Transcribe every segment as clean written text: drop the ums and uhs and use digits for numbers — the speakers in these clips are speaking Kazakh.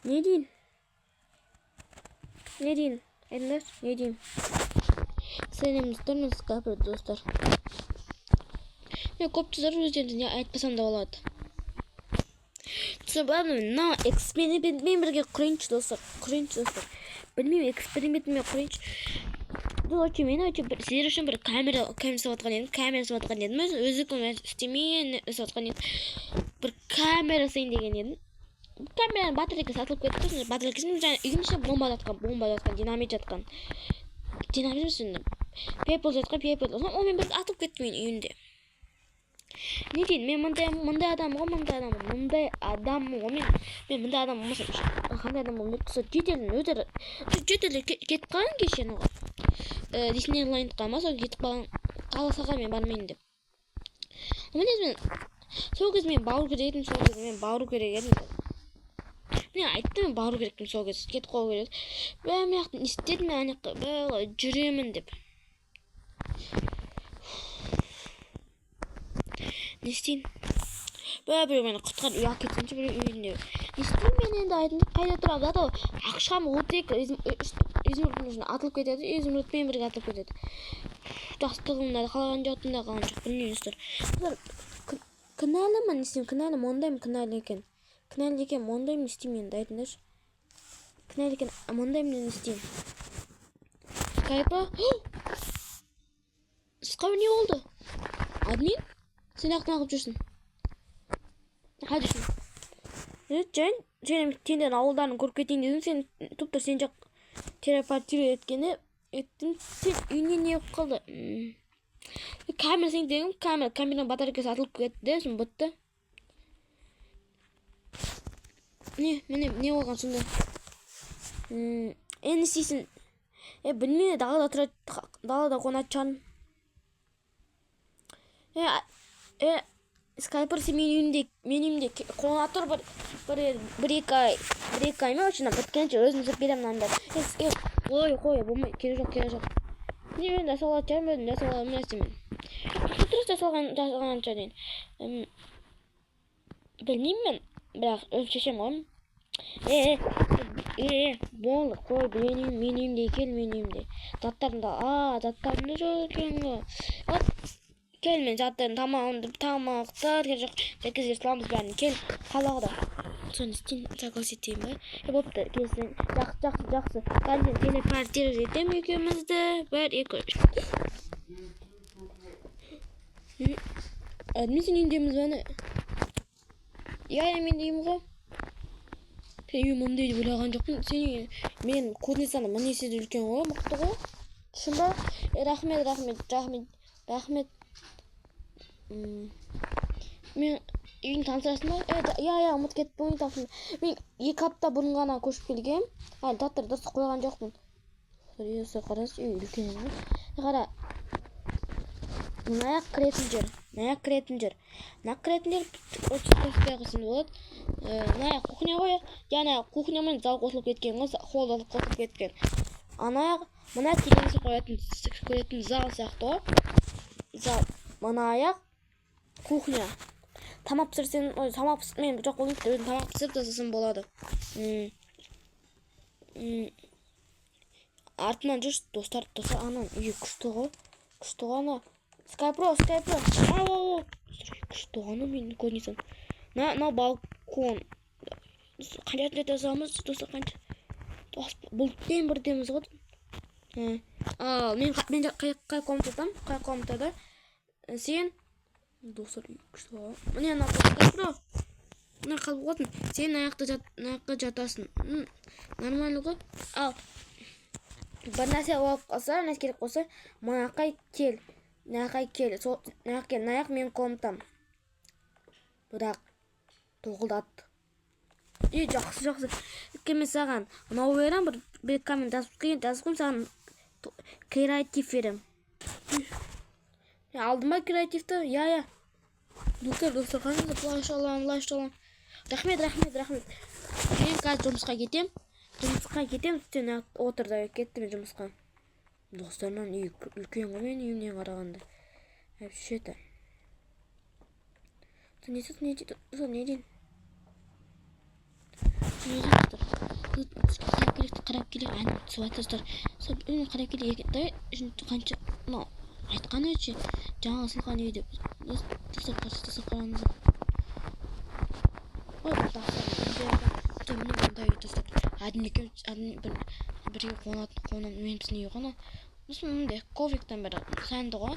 Не дейін? Айтыңдар, не дейін? Сәлемдестер, скайпер достар. Мен көп достар өздеріне айтпасам да болады. Мына экспериментмен бірге құрайыншы достар. Білмеймін, экспериментмен құрайыншы. Мен сіздер үшін бір камера сатқан едім. Өзім істемейін сатқан едім. Бір камера сайын деген едім. Камераның батарейкасы сатылып кетті. Батарейкасын үйдің ішінде бомба жатқан, динамит жатқан. Динамит үстінде. Пепел жатқан. Мен бір атып кетті мен үйінде. Не дейін, мен мұндай адам ғой. Мен мұндай адам болмасам. Қандай адам болмайды. Жетелі кетіп қалған кешен оған. Диснейландқа ма, сол кетіп қалған. Қаласаға мен бармайын деп. Сол кез мен бару керек едім. Мен айттым, бару керекпін сол кез. Кетіп қалу керек. Мен аяқтан істедім, жүремін деп. Не істейін? Бір мені құтқан үй әкетсінші бір үйінде. Не істейін мен енді айтым, қайда тұрады? Ақшам өтек изумрудтың атылып кетеді. Изумрудпен бірге атылып кетеді. Жастығымда қалған жоқ. Білмеймін. Кінәлімін, не істеймін? Кінәлі екен, мондаймын, не істеймін енді айтыңдаршы. Кінәлі екен, мондаймын, не істеймін? Скайпа? Скайпа не болды? Админ? Сен ақтан жүрсің? Қай жүрсің? Сен ауылдарын көріп кетейін дедің, сен тұптыр сен жақ телепортировать еттім. Сен үйіне не қып қалды? Камера сен дегім, камераның батарейкасы атылып кетті, соң бұтты. Не болған сонда? Енді істейсің? Білмейді, далада қонатшан. Скайпер сен мен үйімде қонат тұр бір-екі ай ма өшін біткенше өзім зіп берем нандар. Қой, болмай, керек жоқ. Не мен де солат жарым өзім де солат өмірестемен. Құтырыс та жасалған дейін. Білмеймін мен, бірақ өз шешем ғой. Болды, қой, мен үйімде кел, мен үйімде. Заттарымда жоқ екен ғой. Кел, мен заттарын тамақтар, кел жоқ, жәкізер сыламыз бәрін, кел, қалағыда. Соны істейін, согласетейін ба? Бопты, келсін, жақсы. Қазір телепортировать етем екеумізді, бір, екі. Админ сен үйіндеміз бәні? Мен деймін ғой. Сен үйім мұндай деп ойлаған жоқпын. Мен көрінесаны мінеседі үлкен ғой, мұқты ғой. Шын ба? Рахмет. Мен үйін танысырасың ба? Ұмыт кетіп бойын тапсың. Мен 2 апта бұрын ғана көшіп келгем. Таттыр дұрыс қойған жоқпын. Серьезі қарасы, үй үлкен ғой. Қара. Наяқ кіретін жер. Наяқ кіретін жер өтістей қысын болады. Наяқ кухня ғой. Кухнямен зал қосылып кеткен ғой. Хол зал қосылып кеткен. Мына телевизор көретін зал сияқты ғой. Зал. Мына аяқ кухня. Тамақ пісірсен, мен жоқ болмайды, өзім тамақ пісіріп тасасам болады. Артынан жүрші, достар, анан үйі күшті ғой. Күшті ғой ана. Скайпро. Күшті ғой ана мені көрінесің. На балкон. Қанша рет жасамыз, достар, қанша? Бұлтпен бірдеміз ғой. Мен қай комнатада? Сен достар күшті ғой. Міне ана Скайпро. Мына қалып қойдың. Сен аяққа жатасың. Нормально ғой. Бір нәрсе олып қалса, нәрсе керек болса, мынақай кел. Наяқ мен комнатам. Бірақ тоғылдатты. Жақсы. Кеме саған. Мынау берем, бір коммент жазып саған креатив берем. Алдым ба креативті? Достар, қаңызды плаш алам. Рахмет. Мен қазір жұмысқа кетем. Сен отырда кеттім жұмысқа. Достарынан үй үлкен ғой мен үйімнен қарағанда. Әпшеті. Не дейін? қарап келе ән түсіп достар. Сол үніне қарап келе қанша айтқан өте жаңа сылған үй деп достар қараңыз. Ой, достар, мындай достар. Бірге қонатын мен біздің үй ғана. Мындай ковриктен бері сәнді ғой.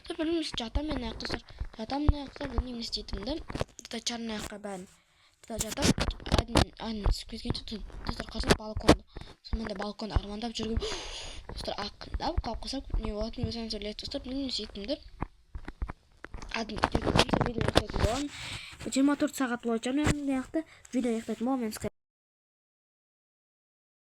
Білмеймін, жатамын мен достар. Жатамын аяқта білмеймін не істейтінімді. Достар чарный аяққа бәрін. Жатам. Түсіп кеткенше достар қарасам балконда. Сонда балконда армандап жүргім. Достар ақырындап қалып қалсам не болатынын өзім сөйледі достар. Білмеймін не істейтінімді. Видео аяқтайтын боламын. 24 сағат бойынша мен аяқта видео аяқтайтын боламын.